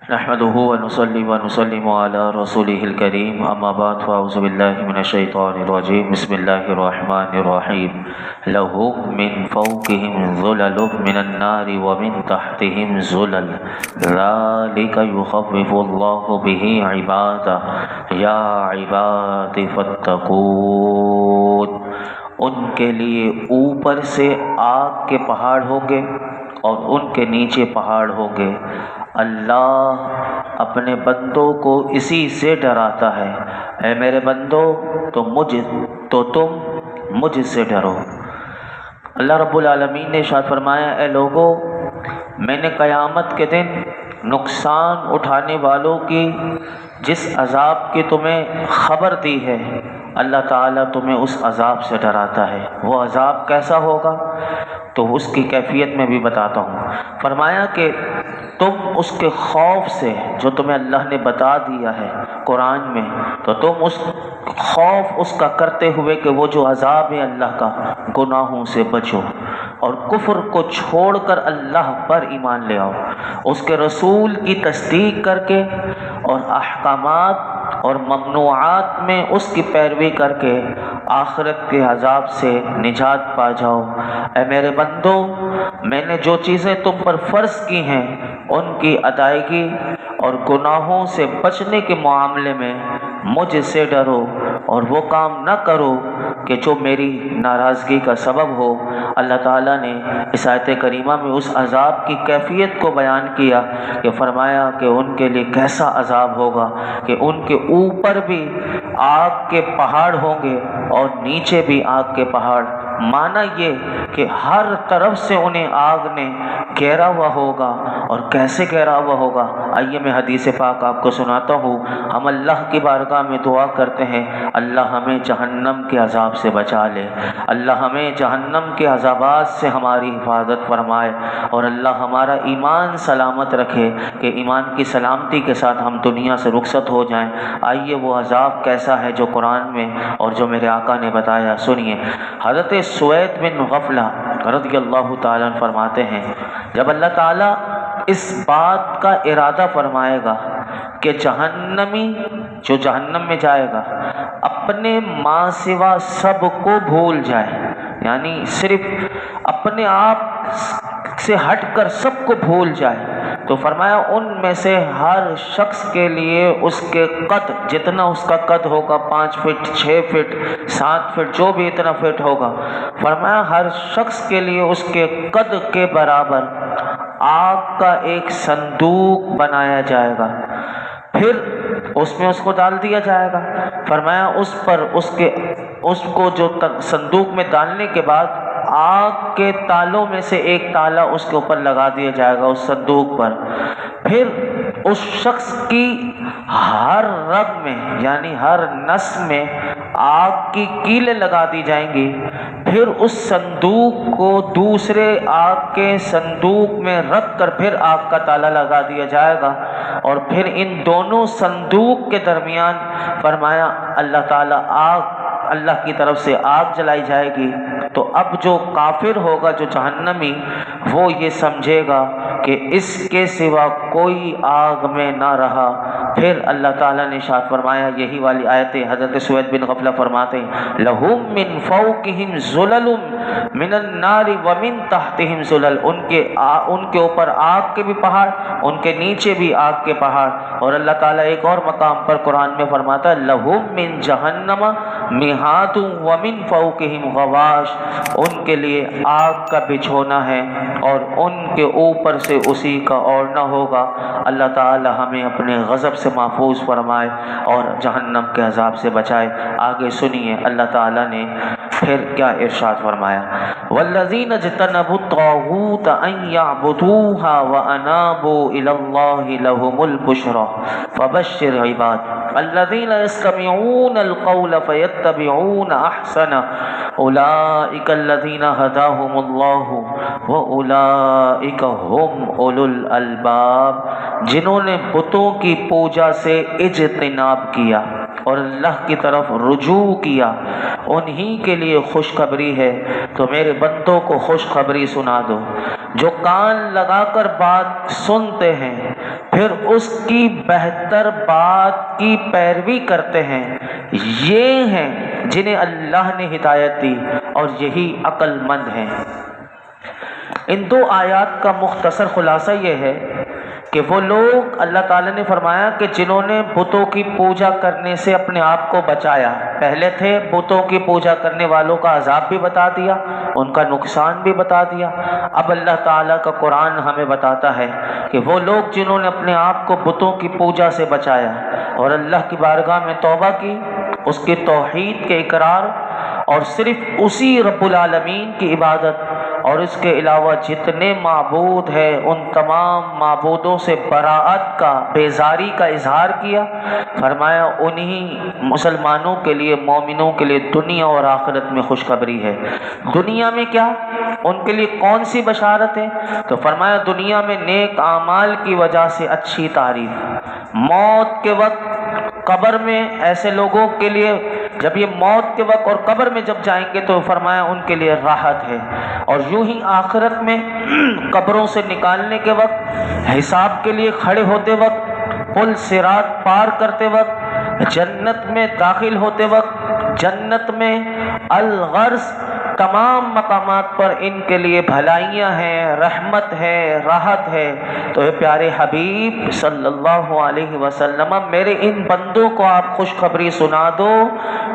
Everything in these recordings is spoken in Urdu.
نحمده ونصلي ونسلم على رسوله الكريم اما بعد فاعوذ بالله من الشيطان الرجيم بسم الله الرحمن الرحيم لهم من فوقهم ظلل من النار ومن تحتهم ظلل ذلك يخفف الله به عباده يا عباد فاتقون۔ ان کے لیے اوپر سے آگ کے پہاڑ ہوں گے اور ان کے نیچے پہاڑ ہوں گے۔ اللہ اپنے بندوں کو اسی سے ڈراتا ہے، اے میرے بندو تم مجھ سے ڈرو۔ اللہ رب العالمین نے ارشاد فرمایا، اے لوگو، میں نے قیامت کے دن نقصان اٹھانے والوں کی جس عذاب کی تمہیں خبر دی ہے، اللہ تعالیٰ تمہیں اس عذاب سے ڈراتا ہے۔ وہ عذاب کیسا ہوگا تو اس کی کیفیت میں بھی بتاتا ہوں۔ فرمایا کہ تم اس کے خوف سے جو تمہیں اللہ نے بتا دیا ہے قرآن میں، تو تم اس خوف اس کا کرتے ہوئے کہ وہ جو عذاب ہے اللہ کا، گناہوں سے بچو اور کفر کو چھوڑ کر اللہ پر ایمان لے آؤ، اس کے رسول کی تصدیق کر کے اور احکامات اور ممنوعات میں اس کی پیروی کر کے آخرت کے عذاب سے نجات پا جاؤ۔ اے میرے بندو، میں نے جو چیزیں تم پر فرض کی ہیں ان کی ادائیگی اور گناہوں سے بچنے کے معاملے میں مجھ سے ڈرو اور وہ کام نہ کرو کہ جو میری ناراضگی کا سبب ہو۔ اللہ تعالیٰ نے اس آیت کریمہ میں اس عذاب کی کیفیت کو بیان کیا کہ فرمایا کہ ان کے لیے کیسا عذاب ہوگا کہ ان کے اوپر بھی آگ کے پہاڑ ہوں گے اور نیچے بھی آگ کے پہاڑ۔ معنی یہ کہ ہر طرف سے انہیں آگ نے گھیرا ہوا ہوگا، اور کیسے گھیرا ہوا ہوگا؟ آئیے میں حدیث پاک آپ کو سناتا ہوں۔ ہم اللہ کی بارگاہ میں دعا کرتے ہیں، اللہ ہمیں جہنم کے عذاب سے بچا لے، اللہ ہمیں جہنم کے عذابات سے ہماری حفاظت فرمائے، اور اللہ ہمارا ایمان سلامت رکھے کہ ایمان کی سلامتی کے ساتھ ہم دنیا سے رخصت ہو جائیں۔ آئیے وہ عذاب کیسا ہے جو قرآن میں اور جو میرے آقا نے بتایا، سنیے۔ حضرت سوید بن غفلہ رضی اللہ تعالیٰ عنہ فرماتے ہیں، جب اللہ تعالیٰ اس بات کا ارادہ فرمائے گا کہ جہنمی جو جہنم میں جائے گا اپنے ماں سوا سب کو بھول جائے، یعنی صرف اپنے آپ سے ہٹ کر سب کو بھول جائے، تو فرمایا ان میں سے ہر شخص کے لیے اس کے قد، جتنا اس کا قد ہوگا، 5 فٹ 6 فٹ 7 فٹ جو بھی اتنا فٹ ہوگا، فرمایا ہر شخص کے لیے اس کے قد کے برابر آگ کا ایک صندوق بنایا جائے گا، پھر اس میں اس کو ڈال دیا جائے گا۔ فرمایا اس کو جو صندوق میں ڈالنے کے بعد آگ کے تالوں میں سے ایک تالا اس کے اوپر لگا دیا جائے گا، اس صندوق پر۔ پھر اس شخص کی ہر رگ میں، یعنی ہر نس میں آگ کی کیلیں لگا دی جائیں گی، پھر اس صندوق کو دوسرے آگ کے صندوق میں رکھ کر پھر آگ کا تالا لگا دیا جائے گا، اور پھر ان دونوں صندوق کے درمیان فرمایا اللہ کی طرف سے آگ جلائی جائے گی۔ تو اب جو کافر ہوگا، جو جہنمی، وہ یہ سمجھے گا کہ اس کے سوا کوئی آگ میں نہ رہا۔ پھر اللہ تعالیٰ نے ارشاد فرمایا، یہی والی آیت حضرت سوید بن غفلہ فرماتے ہیں، لَهُم مِّن فَوْقِهِمْ ظُلَلٌ مِّنَ النَّارِ وَمِن تَحْتِهِمْ ظُلَلٌ، ان کے اوپر آگ کے بھی پہاڑ، ان کے نیچے بھی آگ کے پہاڑ۔ اور اللہ تعالیٰ ایک اور مقام پر قرآن میں فرماتا ہے، لَهُم مِّن جَهَنَّمَ مِہَادٌ وَمِن فَوْقِهِمْ غَوَاشٌ، ان کے لیے آگ کا بچھونا ہے اور ان کے اوپر سے اسی کا اوڑھنا ہوگا۔ اللہ تعالی ہمیں اپنے غضب سے محفوظ فرمائے اور جہنم کے عذاب سے بچائے۔ آگے سنیے اللہ تعالی نے پھر کیا ارشاد فرمایا، والذین اجتنبوا الطاغوت ان یعبدوها وانابوا الی اللہ لهم البشری فبشر عباد الذین یستمعون القول فیتبعون احسنہ اولئک الذین ہداہم اللہ واولئک ہم اولو الالباب، جنہوں نے بتوں کی پوجا سے اجتناب کیا اور اللہ کی طرف رجوع کیا، انہی کے لیے خوشخبری ہے۔ تو میرے بندوں کو خوشخبری سنا دو، جو کان لگا کر بات سنتے ہیں پھر اس کی بہتر بات کی پیروی کرتے ہیں، یہ ہیں جنہیں اللہ نے ہدایت دی اور یہی عقل مند ہیں۔ ان دو آیات کا مختصر خلاصہ یہ ہے کہ وہ لوگ، اللہ تعالیٰ نے فرمایا کہ جنہوں نے بتوں کی پوجا کرنے سے اپنے آپ کو بچایا، پہلے تھے بتوں کی پوجا کرنے والوں کا عذاب بھی بتا دیا، ان کا نقصان بھی بتا دیا، اب اللہ تعالیٰ کا قرآن ہمیں بتاتا ہے کہ وہ لوگ جنہوں نے اپنے آپ کو بتوں کی پوجا سے بچایا اور اللہ کی بارگاہ میں توبہ کی، اس کی توحید کے اقرار اور صرف اسی رب العالمین کی عبادت اور اس کے علاوہ جتنے معبود ہیں ان تمام معبودوں سے براءت کا، بیزاری کا اظہار کیا، فرمایا انہی مسلمانوں کے لیے، مومنوں کے لیے دنیا اور آخرت میں خوشخبری ہے۔ دنیا میں کیا؟ ان کے لیے کون سی بشارت ہے؟ تو فرمایا دنیا میں نیک اعمال کی وجہ سے اچھی تعریف، موت کے وقت قبر میں ایسے لوگوں کے لیے جب یہ موت کے وقت اور قبر میں جب جائیں گے تو فرمایا ان کے لیے راحت ہے، اور یوں ہی آخرت میں قبروں سے نکالنے کے وقت، حساب کے لیے کھڑے ہوتے وقت، پل صراط پار کرتے وقت، جنت میں داخل ہوتے وقت، جنت میں الغرض تمام مقامات پر ان کے لیے بھلائیاں ہیں، رحمت ہے، راحت ہے۔ تو اے پیارے حبیب صلی اللہ علیہ وسلم، میرے ان بندوں کو آپ خوشخبری سنا دو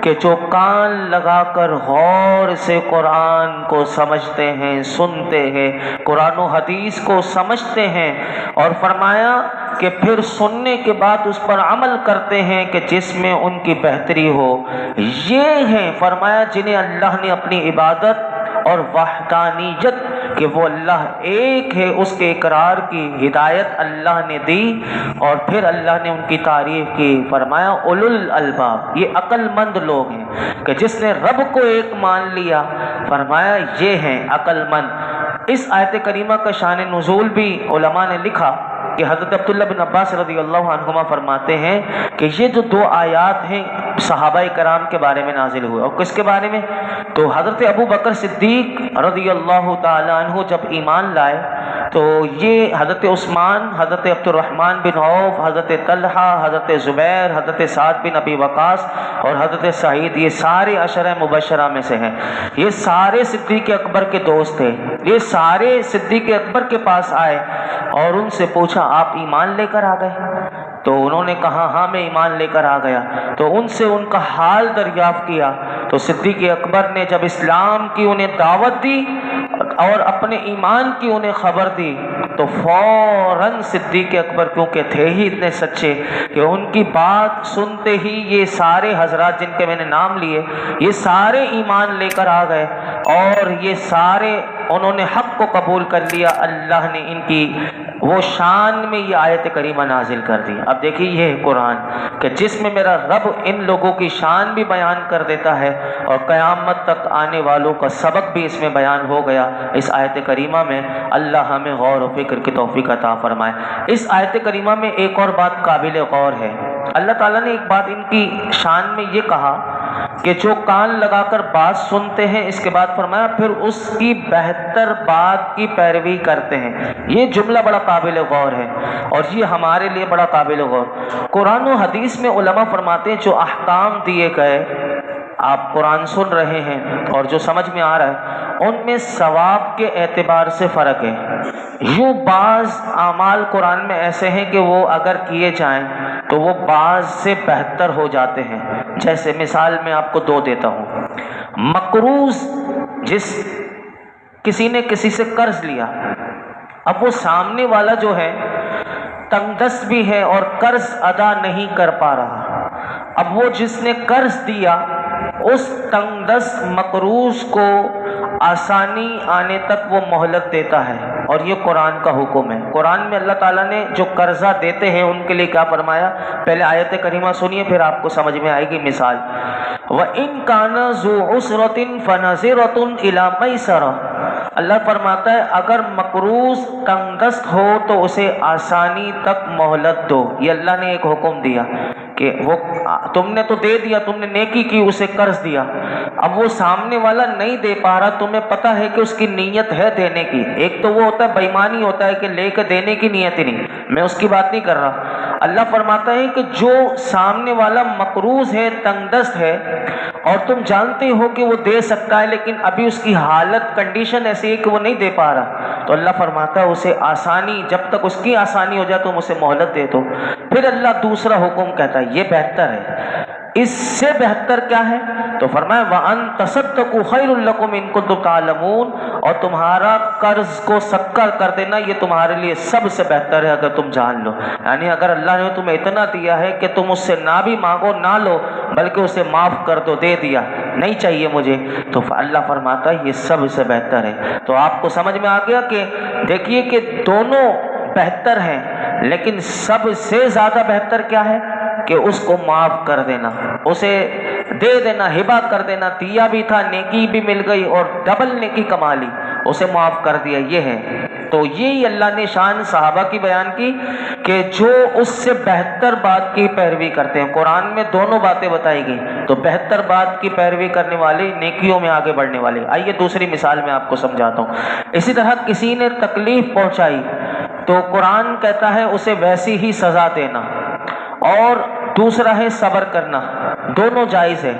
کہ جو کان لگا کر غور سے قرآن کو سمجھتے ہیں، سنتے ہیں، قرآن و حدیث کو سمجھتے ہیں، اور فرمایا کہ پھر سننے کے بعد اس پر عمل کرتے ہیں کہ جس میں ان کی بہتری ہو، یہ ہیں فرمایا جنہیں اللہ نے اپنی عبادت اور وحدانیت کہ وہ اللہ ایک ہے اس کے اقرار کی ہدایت اللہ نے دی، اور پھر اللہ نے ان کی تعریف کی، فرمایا اولو الالباب، یہ عقل مند لوگ ہیں کہ جس نے رب کو ایک مان لیا، فرمایا یہ ہیں عقل مند۔ اس آیت کریمہ کا شان نزول بھی علماء نے لکھا کہ حضرت عبداللہ بن عباس رضی اللہ عنہما فرماتے ہیں کہ یہ جو دو آیات ہیں صحابہ کرام کے بارے میں نازل ہوئے، اور کس کے بارے میں؟ تو حضرت ابو بکر صدیق رضی اللہ تعالی عنہ جب ایمان لائے تو یہ حضرت عثمان، حضرت عبد الرحمن بن عوف، حضرت طلحہ، حضرت زبیر، حضرت سعد بن ابی وقاص اور حضرت سعید، یہ سارے عشرہ مبشرہ میں سے ہیں، یہ سارے صدیق اکبر کے دوست تھے، یہ سارے صدیق اکبر کے پاس آئے اور ان سے پوچھا آپ ایمان لے کر آ گئے؟ تو انہوں نے کہا ہاں میں ایمان لے کر آ گیا۔ تو ان سے ان کا حال دریافت کیا، تو صدیق اکبر نے جب اسلام کی انہیں دعوت دی اور اپنے ایمان کی انہیں خبر دی تو فوراً صدیق اکبر کیونکہ تھے ہی اتنے سچے کہ ان کی بات سنتے ہی یہ سارے حضرات جن کے میں نے نام لیے یہ سارے ایمان لے کر آ گئے، اور یہ سارے انہوں نے حق کو قبول کر لیا۔ اللہ نے ان کی وہ شان میں یہ آیت کریمہ نازل کر دی۔ اب دیکھیے یہ ہے قرآن کہ جس میں میرا رب ان لوگوں کی شان بھی بیان کر دیتا ہے اور قیامت تک آنے والوں کا سبق بھی اس میں بیان ہو گیا اس آیت کریمہ میں۔ اللہ ہمیں غور و فکر کی توفیق عطا فرمائے۔ اس آیت کریمہ میں ایک اور بات قابل غور ہے، اللہ تعالیٰ نے ایک بات ان کی شان میں یہ کہا کہ جو کان لگا کر بات سنتے ہیں، اس کے بعد فرمایا پھر اس کی بہتر بات کی پیروی کرتے ہیں۔ یہ جملہ بڑا قابل غور ہے اور یہ ہمارے لیے بڑا قابل غور۔ قرآن و حدیث میں علماء فرماتے ہیں جو احکام دیے گئے، آپ قرآن سن رہے ہیں اور جو سمجھ میں آ رہا ہے ان میں ثواب کے اعتبار سے فرق ہے۔ یوں بعض اعمال قرآن میں ایسے ہیں کہ وہ اگر کیے جائیں تو وہ بعض سے بہتر ہو جاتے ہیں۔ جیسے مثال میں آپ کو دو دیتا ہوں، مقروض جس کسی نے کسی سے قرض لیا، اب وہ سامنے والا جو ہے تنگ دست بھی ہے اور قرض ادا نہیں کر پا رہا، اب وہ جس نے قرض دیا اس تنگ دست مقروض کو آسانی آنے تک وہ مہلت دیتا ہے، اور یہ قرآن کا حکم ہے۔ قرآن میں اللہ تعالیٰ نے جو قرضہ دیتے ہیں ان کے لیے کیا فرمایا، پہلے آیت کریمہ سنیے پھر آپ کو سمجھ میں آئے گی مثال۔ وَإِن كَانَ ذُو عُسْرَةٍ فَنَظِرَةٌ إِلَىٰ مَيْسَرَةٍ، اللہ فرماتا ہے اگر مقروض تنگدست ہو تو اسے آسانی تک مہلت دو. یہ اللہ نے ایک حکم دیا کہ وہ تم نے تو دے دیا، تم نے نیکی کی، اسے قرض دیا، اب وہ سامنے والا نہیں دے پا رہا، تمہیں پتہ ہے کہ اس کی نیت ہے دینے کی. ایک تو وہ ہوتا ہے بےایمانی ہوتا ہے کہ لے کے دینے کی نیت ہی نہیں، میں اس کی بات نہیں کر رہا. اللہ فرماتا ہے کہ جو سامنے والا مقروض ہے، تنگ دست ہے، اور تم جانتے ہو کہ وہ دے سکتا ہے لیکن ابھی اس کی حالت کنڈیشن ایسی ہے کہ وہ نہیں دے پا رہا، تو اللہ فرماتا ہے اسے آسانی، جب تک اس کی آسانی ہو جائے تم اسے مہلت دے دو. پھر اللہ دوسرا حکم کہتا ہے یہ بہتر ہے. اس سے بہتر کیا ہے؟ تو فرمایا وَأَن تَصَدَّقُوا خَيْرٌ لَكُمْ إِن كُنتُمْ تَعْلَمُونَ، اور تمہارا قرض کو سکر کر دینا یہ تمہارے لیے سب سے بہتر ہے اگر تم جان لو. یعنی اگر اللہ نے تمہیں اتنا دیا ہے کہ تم اس سے نہ بھی مانگو، نہ لو، بلکہ اسے معاف کر دو، دے دیا، نہیں چاہیے مجھے، تو اللہ فرماتا ہے یہ سب سے بہتر ہے. تو آپ کو سمجھ میں آ گیا کہ دیکھیے کہ دونوں بہتر ہیں، لیکن سب سے زیادہ بہتر کیا ہے کہ اس کو معاف کر دینا، اسے دے دینا، ہبہ کر دینا. دیا بھی تھا، نیکی بھی مل گئی اور ڈبل نیکی کما لی، اسے معاف کر دیا. یہ ہے. تو یہی اللہ نے شان صحابہ کی بیان کی کہ جو اس سے بہتر بات کی پیروی کرتے ہیں. قرآن میں دونوں باتیں بتائی گئی، تو بہتر بات کی پیروی کرنے والے نیکیوں میں آگے بڑھنے والے. آئیے دوسری مثال میں آپ کو سمجھاتا ہوں. اسی طرح کسی نے تکلیف پہنچائی تو قرآن کہتا ہے اسے ویسی ہی سزا دینا، اور دوسرا ہے صبر کرنا. دونوں جائز ہے،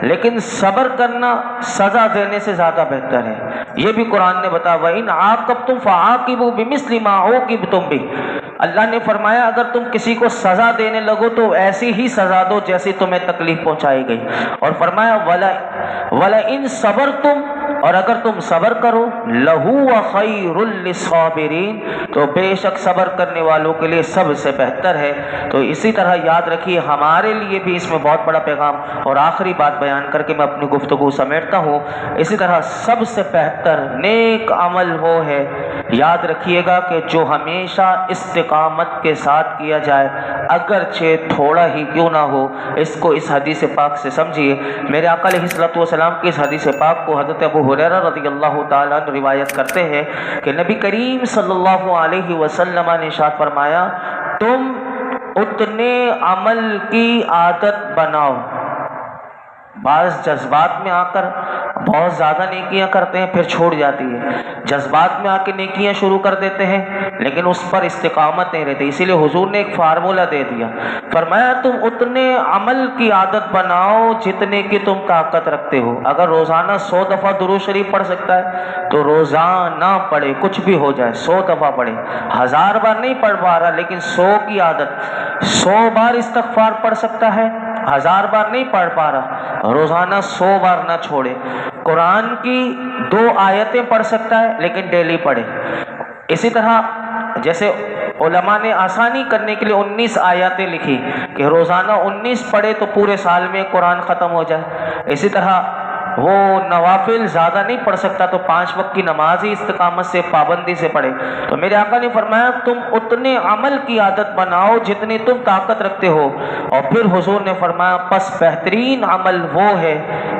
لیکن صبر کرنا سزا دینے سے زیادہ بہتر ہے. یہ بھی قرآن نے بتایا وَإِنْ عَاقَبْتُمْ فَعَاقِبُوا بِمِثْلِ مَا عُوقِبْتُمْ بِهِ. اللہ نے فرمایا اگر تم کسی کو سزا دینے لگو تو ایسی ہی سزا دو جیسی تمہیں تکلیف پہنچائی گئی. اور فرمایا وَلَئِنْ صَبَرْتُمْ، اور اگر تم صبر کرو لَهُوَ خَيْرٌ لِّلصَّابِرِينَ، تو بے شک صبر کرنے والوں کے لیے سب سے بہتر ہے. تو اسی طرح یاد رکھیے ہمارے لیے بھی اس میں بہت بڑا پیغام. اور آخری بات بیان کر کے میں اپنی گفتگو سمیٹتا ہوں. اسی طرح سب سے بہتر نیک عمل وہ ہے، یاد رکھیے گا، کہ جو ہمیشہ استقامت کے ساتھ کیا جائے، اگرچہ تھوڑا ہی کیوں نہ ہو. اس کو اس حدیث پاک سے سمجھیے. میرے آقا علیہ الصلوۃ والسلام کی اس حدیث پاک کو حضرت ابو ہریرہ رضی اللہ تعالیٰ عنہ روایت کرتے ہیں کہ نبی کریم صلی اللہ علیہ وسلم نے ارشاد فرمایا تم اتنے عمل کی عادت بناؤ. بعض جذبات میں آ کر بہت زیادہ نیکیاں کرتے ہیں پھر چھوڑ جاتی ہے، جذبات میں آ کے نیکیاں شروع کر دیتے ہیں لیکن اس پر استقامت نہیں رہتی. اسی لیے حضور نے ایک فارمولہ دے دیا، فرمایا تم اتنے عمل کی عادت بناؤ جتنے کی تم طاقت رکھتے ہو. اگر روزانہ 100 دفعہ درود شریف پڑھ سکتا ہے تو روزانہ پڑھے، کچھ بھی ہو جائے 100 دفعہ پڑھے. 1000 بار نہیں پڑھ پا رہا لیکن 100 کی عادت، 100 بار استغفار پڑھ سکتا ہے، 1000 بار نہیں پڑھ پا رہا، روزانہ 100 بار نہ چھوڑے. قرآن کی 2 آیتیں پڑھ سکتا ہے لیکن ڈیلی پڑھے. اسی طرح جیسے علماء نے آسانی کرنے کے لیے 19 آیاتیں لکھی کہ روزانہ 19 پڑھے تو پورے سال میں قرآن ختم ہو جائے. اسی طرح وہ نوافل زیادہ نہیں پڑھ سکتا تو 5 وقت کی نماز ہی استقامت سے، پابندی سے پڑھے. تو میرے آقا نے فرمایا تم اتنے عمل کی عادت بناؤ جتنی تم طاقت رکھتے ہو. اور پھر حضور نے فرمایا پس بہترین عمل وہ ہے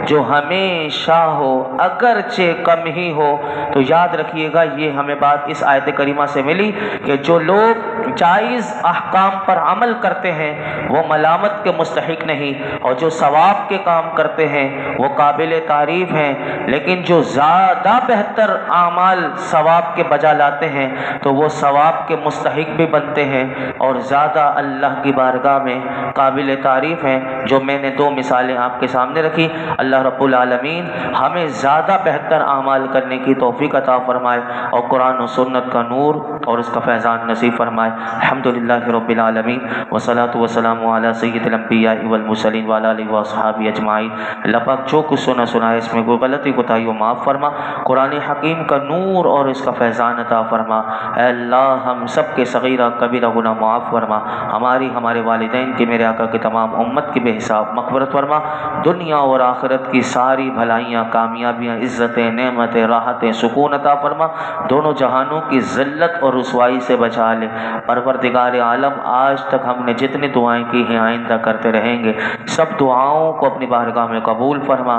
جو ہمیشہ ہو اگرچہ کم ہی ہو. تو یاد رکھیے گا یہ ہمیں بات اس آیت کریمہ سے ملی کہ جو لوگ جائز احکام پر عمل کرتے ہیں وہ ملامت کے مستحق نہیں، اور جو ثواب کے کام کرتے ہیں وہ قابل تعریف ہیں. لیکن جو زیادہ بہتر اعمال ثواب کے بجا لاتے ہیں تو وہ ثواب کے مستحق بھی بنتے ہیں اور زیادہ اللہ کی بارگاہ میں قابل تعریف ہیں. جو میں نے 2 مثالیں آپ کے سامنے رکھی، اللہ رب العالمین ہمیں زیادہ بہتر اعمال کرنے کی توفیق عطا فرمائے اور قرآن و سنت کا نور اور اس کا فیضان نصیب فرمائے. الحمدللہ رب العالمین والصلاۃ والسلام علی سید الانبیاء والمرسلین وعلی آلہ واصحابہ اجمعین. اللہ پاک جو کچھ سنا ہے اس میں کوئی غلطی کوتاہی ہو معاف فرما، قرآن حکیم کا نور اور اس کا فیضان عطا فرما. اے اللہ ہم سب کے صغیرہ کبیرہ گناہ معاف فرما، ہمارے والدین کی، میرے آقا کی تمام امت کی بے حساب مغفرت فرما، دنیا اور آخرت آخرت کی ساری بھلائیاں، کامیابیاں، عزتیں، نعمتیں، راحتیں، سکون عطا فرما، دونوں جہانوں کی ذلت اور رسوائی سے بچا لے۔ پروردگار عالم، آج تک ہم نے جتنی دعائیں کی ہیں، آئندہ کرتے رہیں گے، سب دعاؤں کو اپنی بارگاہ میں قبول فرما۔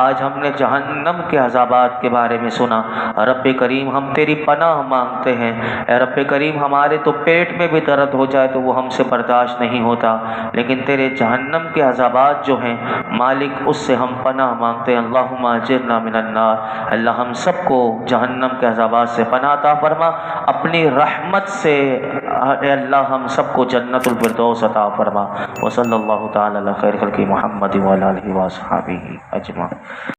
آج ہم نے جہنم کے عذابات کے بارے میں سنا، رب کریم ہم تیری پناہ مانگتے ہیں۔ اے رب کریم، ہمارے تو پیٹ میں بھی درد ہو جائے تو وہ ہم سے برداشت نہیں ہوتا، لیکن تیرے جہنم کے عذابات جو ہیں مالک، اس سے ہم پناہ مانگتے ہیں۔ اللہم اجرنا من النار، اللہ ہم سب کو جہنم کے عذابات سے پناہ عطا فرما، اپنی رحمت سے اے اللہ ہم سب کو جنت الفردوس عطا فرما۔ وصلی اللہ تعالی علی خیر خلق محمد وعلی آلہ وصحبہ اجمعین۔